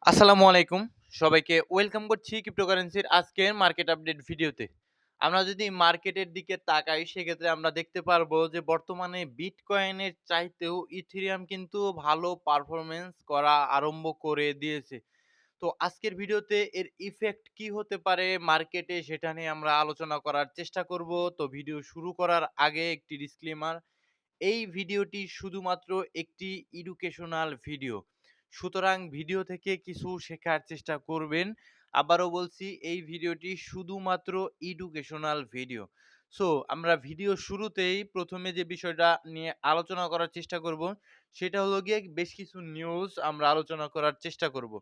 আসসালামু আলাইকুম। সবাইকে ওয়েলকাম করছি ক্রিপ্টোকারেন্সির আজকের মার্কেট আপডেট ভিডিওতে। আমরা যদি মার্কেটের দিকে তাকাই সেক্ষেত্রে আমরা দেখতে পারবো যে বর্তমানে বিটকয়েনের চাইতেও ইথেরিয়াম কিন্তু ভালো পারফরম্যান্স করা আরম্ভ করে দিয়েছে। তো আজকের ভিডিওতে এর ইফেক্ট কি হতে পারে মার্কেটে সেটা নিয়ে আমরা আলোচনা করার চেষ্টা করব। তো ভিডিও শুরু করার আগে একটি ডিসক্লেমার, এই ভিডিওটি শুধুমাত্র একটি এডুকেশনাল ভিডিও। সুতরাং ভিডিও থেকে কিছু শেখার চেষ্টা করবেন। আবারও বলছি, এই ভিডিওটি শুধুমাত্র এডুকেশনাল ভিডিও। সো আমরা ভিডিও শুরুতেই প্রথমে যে বিষয়টা নিয়ে আলোচনা করার চেষ্টা করব সেটা হলো গিয়ে বেশ কিছু নিউজ আমরা আলোচনা করার চেষ্টা করব।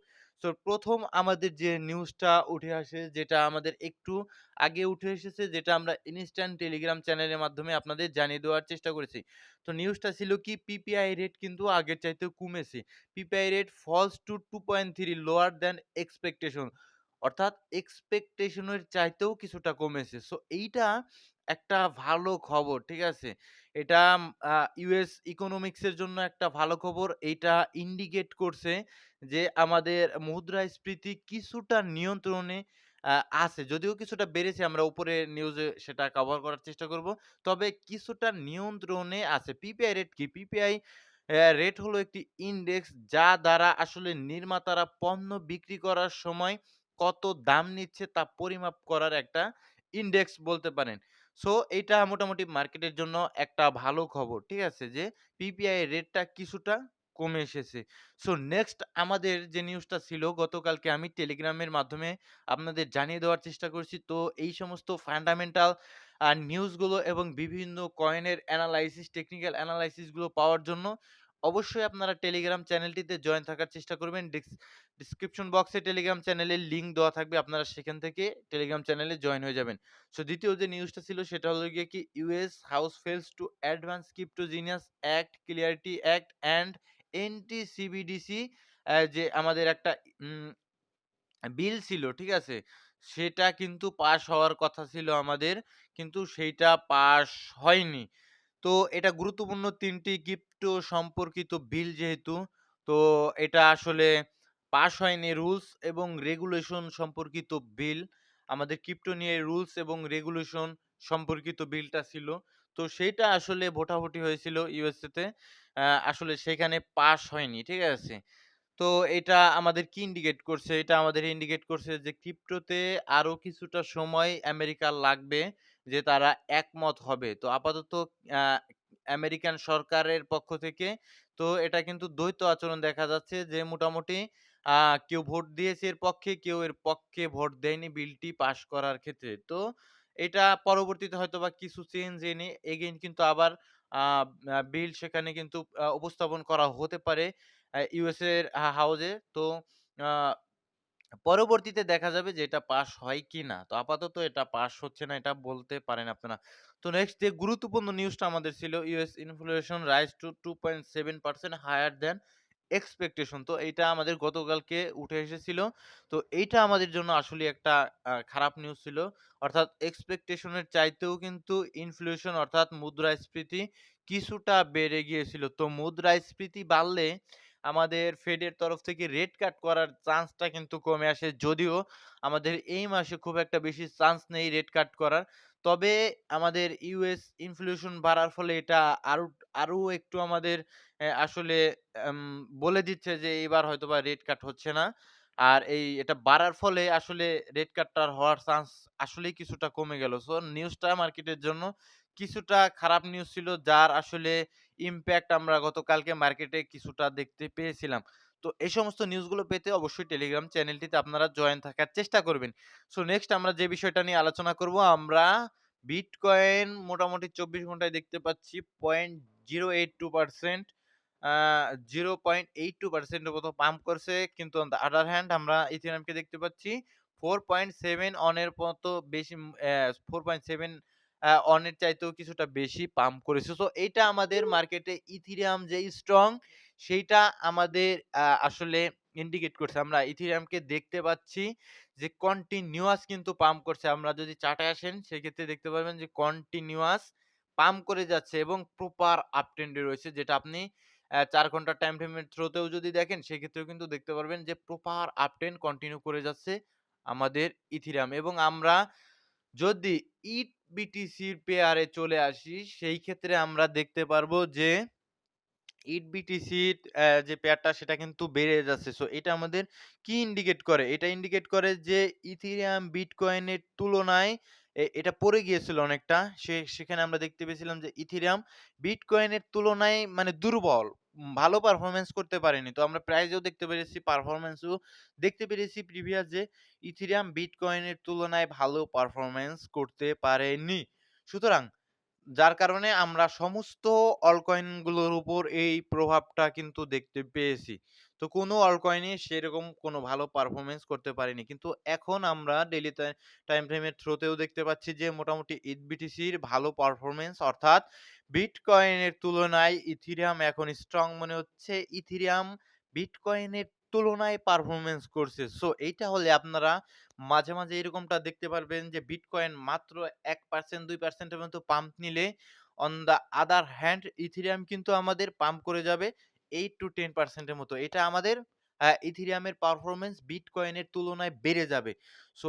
সো প্রথম আমাদের যে নিউজটা উঠে আসে, যেটা আমাদের একটু আগে উঠে এসেছে, যেটা আমরা ইনস্ট্যান্ট টেলিগ্রাম চ্যানেলের মাধ্যমে আপনাদের জানিয়ে দেওয়ার চেষ্টা করেছি। তো নিউজটা ছিল কি, পিপিআই রেট কিন্তু আগের চাইতেও কমেছে। PPI rate falls to 2.3 lower than expectation. অর্থাৎ এক্সপেকটেশনের চাইতেও কিছুটা কমেছে। সো এইটা একটা ভালো খবর, ঠিক আছে? এটা ইউএস ইকোনমিক্স এর জন্য একটা ভালো খবর। এইটা ইন্ডিকেট করছে যে আমাদের মুদ্রাস্ফীতি কিছুটা নিয়ন্ত্রণে আ আছে। যদিও কিছুটা বেড়েছে, আমরা উপরে নিউজে সেটা কভার করার চেষ্টা করব। তবে কিছুটা নিয়ন্ত্রণে আছে। পিপিআই রেট কি? পিপিআই রেট হলো একটি ইনডেক্স যা দ্বারা আসলে নির্মাতারা পণ্য বিক্রি করার সময় কত দাম নিচ্ছে তা পরিমাপ করার একটা ইনডেক্স বলতে পারেন। সো এইটা মোটামুটি মার্কেটের জন্য একটা ভালো খবর। ঠিক আছে? যে পিপিআই রেটটা কিছুটা কমে এসেছে। সো নেক্সট আমাদের যে নিউজটা ছিল, গতকালকে আমি টেলিগ্রামের মাধ্যমে আপনাদের জানিয়ে দেওয়ার চেষ্টা করছি। তো এই সমস্ত ফান্ডামেন্টাল নিউজগুলো এবং বিভিন্ন কয়েনের অ্যানালাইসিস, টেকনিক্যাল অ্যানালাইসিস গুলো পাওয়ার জন্য অবশ্যই আপনারা টেলিগ্রাম চ্যানেলটিতে জয়েন থাকার চেষ্টা করবেন। ডেসক্রিপশন বক্সে টেলিগ্রাম চ্যানেলের লিংক দেওয়া থাকবে। আপনারা সেখান থেকে টেলিগ্রাম চ্যানেলে জয়েন হয়ে যাবেন। সো দ্বিতীয় যে নিউজটা ছিল সেটা হলো গিয়ে কি, US house fails to advance crypto genius act, clarity act and anti CBDC, যে আমাদের একটা উম বিল ছিল, ঠিক আছে? সেটা কিন্তু পাস হওয়ার কথা ছিল আমাদের, কিন্তু সেইটা পাস হয়নি। তো এটা গুরুত্বপূর্ণ ৩ টি ক্রিপ্টো সম্পর্কিত বিল যেহেতু, তো এটা আসলে পাস হয়নি। রুলস এবং রেগুলেশন সম্পর্কিত বিল। আমাদের ক্রিপ্টো নিয়ে রুলস এবং রেগুলেশন সম্পর্কিত বিলটা ছিল। তো সেইটা আসলে ভোটাভুটি হয়েছিল ইউএসএ তে। আসলে সেখানে পাস হয়নি, ঠিক আছে? তো এটা আমাদের কি ইন্ডিকেট করছে? এটা আমাদের ইন্ডিকেট করছে যে ক্রিপ্টোতে আরো কিছুটা সময় আমেরিকার লাগবে যে তারা একমত হবে। তো আপাতত আ আমেরিকান সরকারের পক্ষ থেকে তো এটা কিন্তু দ্বৈত আচরণ দেখা যাচ্ছে, যে মোটামুটি আ কেউ ভোট দিয়েছে এর পক্ষে, কেউ এর পক্ষে ভোট দেয়নি বিলটি পাস করার ক্ষেত্রে। তো এটা পরবর্তীতে হয়তোবা কিছু চেঞ্জ এনে এগেইন কিন্তু আবার আ আ বিল সেখানে কিন্তু উপস্থাপন করা হতে পারে ইউএস এর হাউজে। তো আ পরবর্তীতে দেখা যাবে যে এটা পাস হয় কিনা। তো আপাতত এটা পাস হচ্ছে না, এটা বলতে পারেন আপনারা। তো নেক্সট যে গুরুত্বপূর্ণ নিউজটা আমাদের ছিল, US inflation rise to 2.7% higher than expectation. তো এইটা আমাদের গতকালকে উঠে এসেছিল। তো এইটা আমাদের জন্য আসলে একটা খারাপ নিউজ ছিল। অর্থাৎ এক্সপেকটেশন এর চাইতেও কিন্তু ইনফ্লেশন অর্থাৎ মুদ্রাস্ফীতি কিছুটা বেড়ে গিয়েছিল। তো মুদ্রাস্ফীতি বাড়লে আমাদের ফেডের তরফ থেকে রেট কাট করার চান্সটা কিন্তু কমে আসে। যদিও আমাদের এই মাসে খুব একটা বেশি চান্স নেই রেট কাট করার। তবে আমাদের ইউএস ইনফ্লেশন বাড়ার ফলে এটা আরো আরো একটু আমাদের আসলে এম বলে দিচ্ছে যে এবার হয়তোবা রেট কাট হচ্ছে না। আর এটা বাড়ার ফলে আসলে রেট কাটটা হওয়ার চান্স আসলেই কিছুটা কমে গেল। সো নিউজটা মার্কেটের জন্য কিছুটা খারাপ নিউজ ছিল, যার আসলে ইমপ্যাক্ট আমরা গতকালকে মার্কেটে কিছুটা দেখতে পেয়েছিলাম। তো এই সমস্ত নিউজগুলো পেতে অবশ্যই টেলিগ্রাম চ্যানেলটিতে আপনারা জয়েন থাকার চেষ্টা করবেন। সো নেক্সট আমরা যে বিষয়টা নিয়ে আলোচনা করব, আমরা বিটকয়েন মোটামুটি ২৪ ঘন্টায় দেখতে পাচ্ছি 0.082% আ 0.82% এর মতো পাম্প করছে। কিন্তু অন দ্যা আদার হ্যান্ড আমরা ইথেরিয়ামকে দেখতে পাচ্ছি 4.7 অন এর মতো বেশি 4.7 অন এর চাইতেও কিছুটা বেশি পাম্প করেছে। সো এইটা আমাদের মার্কেটে ইথেরিয়াম যেই স্ট্রং সেইটা আমাদের আসলে ইন্ডিকেট করছে। আমরা ইথেরিয়ামকে দেখতে পাচ্ছি যে কন্টিনিউয়াস কিন্তু পাম্প করছে। আমরা যদি চার্টে আসেন সেক্ষেত্রে দেখতে পারবেন যে কন্টিনিউয়াস পাম্প করে যাচ্ছে এবং প্রপার আপ ট্রেন্ড এ রয়েছে, যেটা আপনি 4 ঘন্টার টাইম ফ্রেমের থ্রোতেও যদি দেখেন সেক্ষেত্রেও কিন্তু দেখতে পারবেন যে প্রপার আপট্রেন্ড কন্টিনিউ করে যাচ্ছে আমাদের ইথিরিয়াম। এবং আমরা যদি ইথ বিটিসির পেয়ারে চলে আসি সেই ক্ষেত্রে আমরা দেখতে পারবো যে ইট বিটিসির যে পেয়ারটা সেটা কিন্তু বেড়ে যাচ্ছে। সো এটা আমাদের কি ইন্ডিকেট করে? এটা ইন্ডিকেট করে যে ইথেরিয়াম বিটকয়েনের তুলনায় এটা পড়ে গিয়েছিল অনেকটা। সেখানে আমরা দেখতে পেয়েছিলাম যে ইথেরিয়াম বিটকয়েনের তুলনায় মানে দুর্বল। ভালো পারফরম্যান্স করতে পারেনি। তো আমরা প্রাইজেও দেখতে পেরেছি, পারফরম্যান্সও দেখতে পেরেছি প্রিভিয়াস যে ইথেরিয়াম বিটকয়েনের তুলনায় ভালো পারফরম্যান্স করতে পারেনি। সুতরাং যার কারণে আমরা সমস্ত অলকয়েন গুলোর উপর এই প্রভাবটা কিন্তু দেখতে পেয়েছি। তো কোনো অলকয়েনই সেরকম কোনো ভালো পারফরম্যান্স করতে পারেনি। কিন্তু এখন আমরা ডেইলি টাইম ফ্রেমের থ্রুতেও দেখতে পাচ্ছি যে মোটামুটি ইথবিটিসির ভালো পারফরম্যান্স, অর্থাৎ বিটকয়েনের তুলনায় ইথেরিয়াম এখন স্ট্রং মনে হচ্ছে। ইথেরিয়াম বিটকয়েনের তুলনায় পারফরম্যান্স করছে। সো এইটা হলে আপনারা মাঝে, মাঝে এরকমটা দেখতে পারবেন যে বিটকয়েন মাত্র 1% 2% এর মতো পাম্প নিলে on the other hand Ethereum কিন্তু আমাদের পাম্প করে যাবে 8 to 10% এর মতো। এটা আমাদের ইথেরিয়ামের পারফরম্যান্স বিটকয়েনের তুলনায় বেড়ে যাবে। সো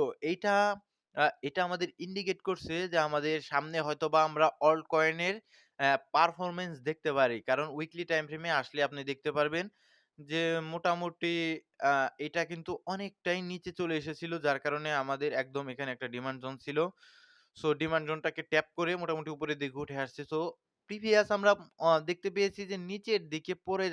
এটা আমাদের ইন্ডিকেট করছে যে আমাদের সামনে হয়তোবা আমরা অল্ট কয়েনের পারফরম্যান্স দেখতে পারি। কারণ উইকলি টাইম ফ্রেমে আসলে আপনি দেখতে পারবেন যে মোটামুটি আ এটা কিন্তু অনেকটাই নিচে চলে এসেছিল। যার কারণে আমাদের একদম এখানে একটা ডিমান্ড জোন ছিল। সো ডিমান্ড জোনটাকে ট্যাপ করে মোটামুটি উপরের দিকে উঠে আসছে। সো প্রিভিয়াস আমরা দেখতে পেয়েছি যে নিচের দিকে পড়ে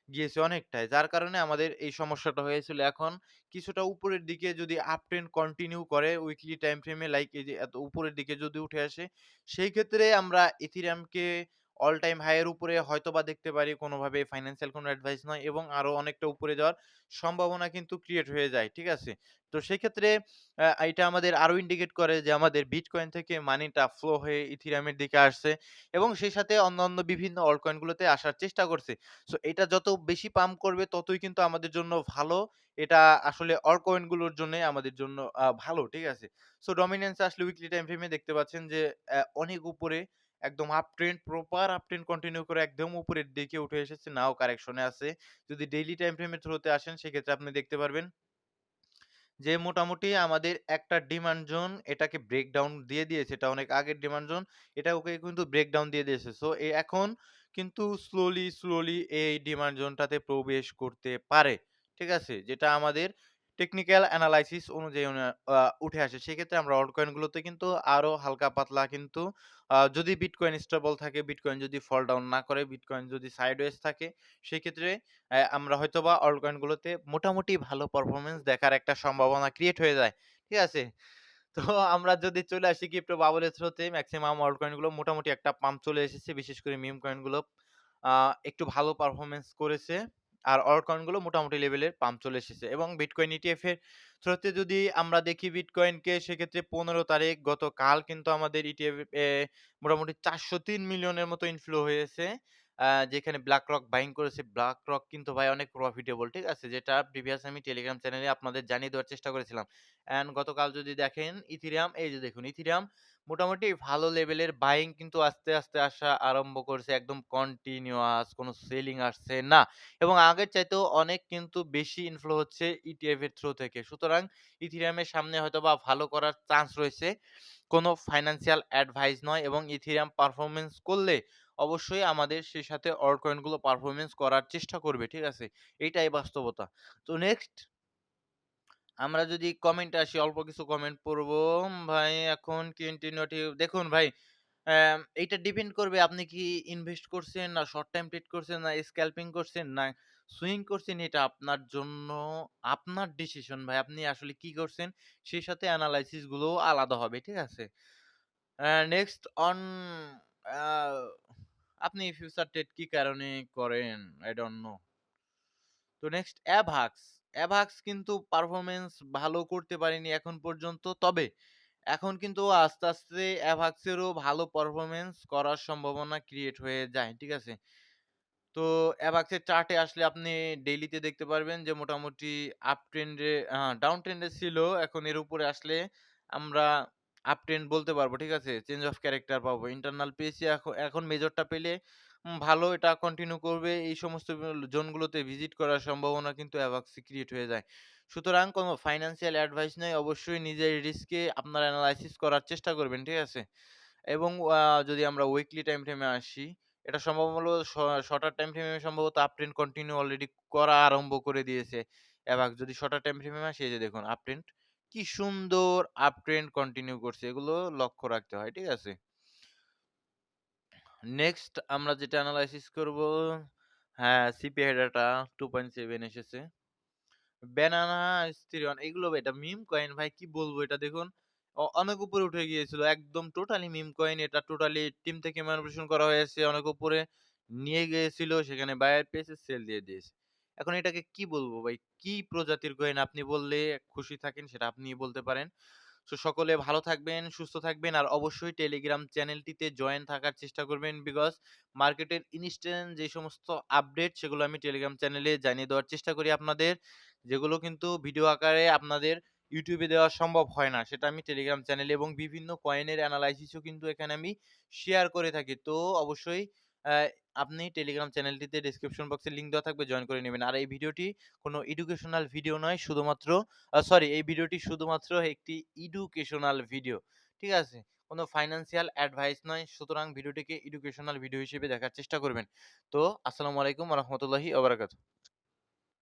গিয়েছে অনেকটাই। যার কারণে আমাদের এই সমস্যাটা হয়েছিল। এখন কিছুটা উপরের দিকে যদি আপ ট্রেন্ড কন্টিনিউ করে উইকলি টাইম ফ্রেমে লাইক এই যে এত উপরের দিকে যদি উঠে আসে, সেই ক্ষেত্রে আমরা ইথেরিয়ামকে অল টাইম হাই এর উপরে হয়তোবা দেখতে পারি, কোনোভাবে ফাইন্যান্সিয়াল কোনো অ্যাডভাইস নয়, এবং আরো অনেকটা উপরে যাওয়ার সম্ভাবনা কিন্তু ক্রিয়েট হয়ে যায়। ঠিক আছে? তো সেক্ষেত্রে এটা আমাদের আরো ইন্ডিকেট করে যে আমাদের বিটকয়েন থেকে মানিটা ফ্লো হয়ে ইথেরিয়ামের দিকে আসছে এবং সেই সাথে অন্যান্য বিভিন্ন অলকয়েন গুলোতে আসার চেষ্টা করছে। সো এটা যত বেশি পাম্প করবে ততই কিন্তু আমাদের জন্য ভালো। এটা আসলে অলকয়েন গুলোর জন্যই আমাদের জন্য ভালো। ঠিক আছে? সো ডমিন্যান্স আসলে উইকলি টাইম ফ্রেমে দেখতে পাচ্ছেন যে অনেক উপরে একদম up trend, proper up trend continue করে একদম উপরের দিকে উঠে এসেছে। নাও কারেকশন এ আছে। যদি ডেইলি টাইম ফ্রেমের থ্রুতে আসেন সেক্ষেত্রে আপনি দেখতে পারবেন যে মোটামুটি আমাদের একটা ডিমান্ড জোন এটাকে ব্রেকডাউন দিয়ে দিয়েছে। এটা অনেক আগের ডিমান্ড জোন। এটা ওকে কিন্তু ব্রেকডাউন দিয়ে দিয়েছে। সো এখন কিন্তু স্লোলি এই ডিমান্ড জোনটাতে প্রবেশ করতে পারে। ঠিক আছে? যেটা আমাদের টেকনিক্যাল এনালাইসিস অনুযায়ী উঠে আসে। সেক্ষেত্রে আমরা অল্ট কয়েন গুলোতে কিন্তু আরো হালকা পাতলা কিন্তু যদি বিটকয়েন স্টেবল থাকে, বিটকয়েন যদি ফল ডাউন না করে, বিটকয়েন যদি সাইডওয়েজ থাকে, সেক্ষেত্রে আমরা হয়তোবা অল্ট কয়েন গুলোতে মোটামুটি ভালো পারফরম্যান্স দেখার একটা সম্ভাবনা ক্রিয়েট হয়ে যায়। ঠিক আছে? তো আমরা যদি চলে আসি ক্রিপ্টো বাবলের থ্রোতে মেক্সিমাম অল্ট কয়েন গুলো মোটামুটি একটা পাম্প চলে এসেছে। বিশেষ করে মিম কয়েন গুলো আ একটু ভালো পারফরম্যান্স করেছে। আর অল্ট কয়েন গুলো মোটামুটি লেভেলের পাম্প চলে এসেছে। এবং বিটকয়েন ইটিএফ এর থ্রোতে যদি আমরা দেখি বিটকয়েনকে, সেক্ষেত্রে ১৫ তারিখ গতকাল কিন্তু আমাদের ইটিএফ মোটামুটি ৪০৩ মিলিয়নের মতো ইনফ্লো হয়েছে। যেখানে BlackRock বাইং করেছে। BlackRock কিন্তু ভাই অনেক প্রফিটেবল। ঠিক আছে? যেটা প্রিভিয়াস আমি টেলিগ্রাম চ্যানেলে আপনাদের জানিয়ে দেওয়ার চেষ্টা করেছিলাম। অ্যান্ড গতকাল যদি দেখেন ইথেরিয়াম, এই যে দেখুন ইথেরিয়াম মোটামুটি ভালো লেভেলের বাইং কিন্তু আস্তে আসা আরম্ভ করেছে। একদম কন্টিনিউয়াস, কোনো সেলিং আসছে না। এবং আগের চাইতেও অনেক কিন্তু বেশি ইনফ্লো হচ্ছে ইটিএফ এর থ্রু থেকে। সুতরাং ইথেরিয়ামের সামনে হয়তোবা ভালো করার চান্স রয়েছে। কোনো ফাইন্যান্সিয়াল অ্যাডভাইস নয়, এবং ইথেরিয়াম পারফরম্যান্স করলে অবশ্যই আমাদের সেই সাথে অল্ট কয়েন গুলো পারফরম্যান্স করার চেষ্টা করবে। ঠিক আছে? এইটাই বাস্তবতা। তো নেক্সট আমরা যদি কমেন্টে আসি, অল্প কিছু কমেন্ট পড়বো। ভাই এখন কন্টিনিউটি দেখুন ভাই, এইটা ডিপেন্ড করবে আপনি কি ইনভেস্ট করছেন, না শর্ট টাইম ট্রেড করছেন, না স্ক্যালপিং করছেন, না সুইং করছেন। এটা আপনার জন্য আপনার ডিসিশন ভাই। আপনি আসলে কি করছেন সেই সাথে এনালাইসিস গুলোও আলাদা হবে। ঠিক আছে? নেক্সট অন আ আপনি ফিউচার ট্রেড কি কারণে করেন? I don't know. তো নেক্সট অ্যাভাক্স। অ্যাভাক্স কিন্তু পারফরম্যান্স ভালো করতে পারেনি এখন পর্যন্ত। তবে এখন কিন্তু আস্তে অ্যাভাক্সেরও ভালো পারফরম্যান্স করার সম্ভাবনা ক্রিয়েট হয়ে যায়। ঠিক আছে? তো অ্যাভাক্সের চার্টে আসলে আপনি ডেইলিতে দেখতে পারবেন যে মোটামুটি আপ ট্রেন্ডে ডাউন ট্রেন্ডে ছিল। এখন এর উপরে আসলে আমরা আপ ট্রেন্ড বলতে পারবো। ঠিক আছে? চেঞ্জ অফ ক্যারেক্টার পাবো। ইন্টারনাল পেয়েছি এখন মেজরটা পেলে ভালো এটা কন্টিনিউ করবে এই সমস্ত জোনগুলোতে ভিজিট করার সম্ভাবনা কিন্তু অ্যাভাক্সে ক্রিয়েট হয়ে যায়। সুতরাং কোনো ফাইন্যান্সিয়াল অ্যাডভাইস নেই। অবশ্যই নিজের রিস্কে আপনার এনালাইসিস করার চেষ্টা করবেন, ঠিক আছে? এবং যদি আমরা উইকলি টাইম ফ্রেমে আসি, এটা সম্ভব হলো শর্টার টাইম ফ্রেমে সম্ভবত আপট্রেন্ড কন্টিনিউ অলরেডি করা আরম্ভ করে দিয়েছে। অ্যাভাক্স যদি শর্টার টাইম ফ্রেমে আসি, এই যে দেখুন আপট্রেন্ড কি সুন্দর আপট্রেন্ড কন্টিনিউ করছে। এগুলো লক্ষ্য রাখতে হয়, ঠিক আছে? নেক্সট আমরা যেটা এনালাইসিস করব, হ্যাঁ, সিপিআই ডাটা 2.7 এসেছে। ব্যানানা স্টিরিয়ন এগুলো এটা মিম কয়েন ভাই কি বলবো এটা দেখুন অনেক উপরে উঠে গিয়েছিল একদম টোটালি মিম কয়েন এটা টোটালি টিম থেকে ম্যানিপুলেশন করা হয়েছে অনেক উপরে নিয়ে গিয়েছিল সেখানে বায়ার পেয়েছে সেল দিয়ে দিয়েছে। এখন এটাকে কি বলবো ভাই কি প্রজাতির কয়েন আপনি বললে খুশি থাকেন সেটা আপনি বলতে পারেন। সো সকলে ভালো থাকবেন, সুস্থ থাকবেন আর অবশ্যই টেলিগ্রাম চ্যানেলটিতে জয়েন থাকার চেষ্টা করবেন বিকজ মার্কেটের ইনস্ট্যান্ট যে সমস্ত আপডেট সেগুলো আমি টেলিগ্রাম চ্যানেলে জানিয়ে দেওয়ার চেষ্টা করি আপনাদের। যেগুলো কিন্তু ভিডিও আকারে আপনাদের ইউটিউবে দেওয়া সম্ভব হয় না। সেটা আমি টেলিগ্রাম চ্যানেলে এবং বিভিন্ন কয়েনের এনালাইসিসও কিন্তু এখানে আমি শেয়ার করে থাকি। তো অবশ্যই অ্যা আপনি টেলিগ্রাম চ্যানেলটিতে ডেসক্রিপশন বক্সে লিংক দেওয়া থাকবে জয়েন করে নিবেন। আর এই ভিডিওটি কোনো এডুকেশনাল ভিডিও নয় শুধুমাত্র সরি এই ভিডিওটি শুধুমাত্র একটি এডুকেশনাল ভিডিও। ঠিক আছে? কোনো ফাইন্যান্সিয়াল অ্যাডভাইস নয়। সুতরাং ভিডিওটিকে এডুকেশনাল ভিডিও হিসেবে দেখার চেষ্টা করবেন। তো আসসালামু আলাইকুম ওয়া রাহমাতুল্লাহি ওয়া বারাকাতুহু।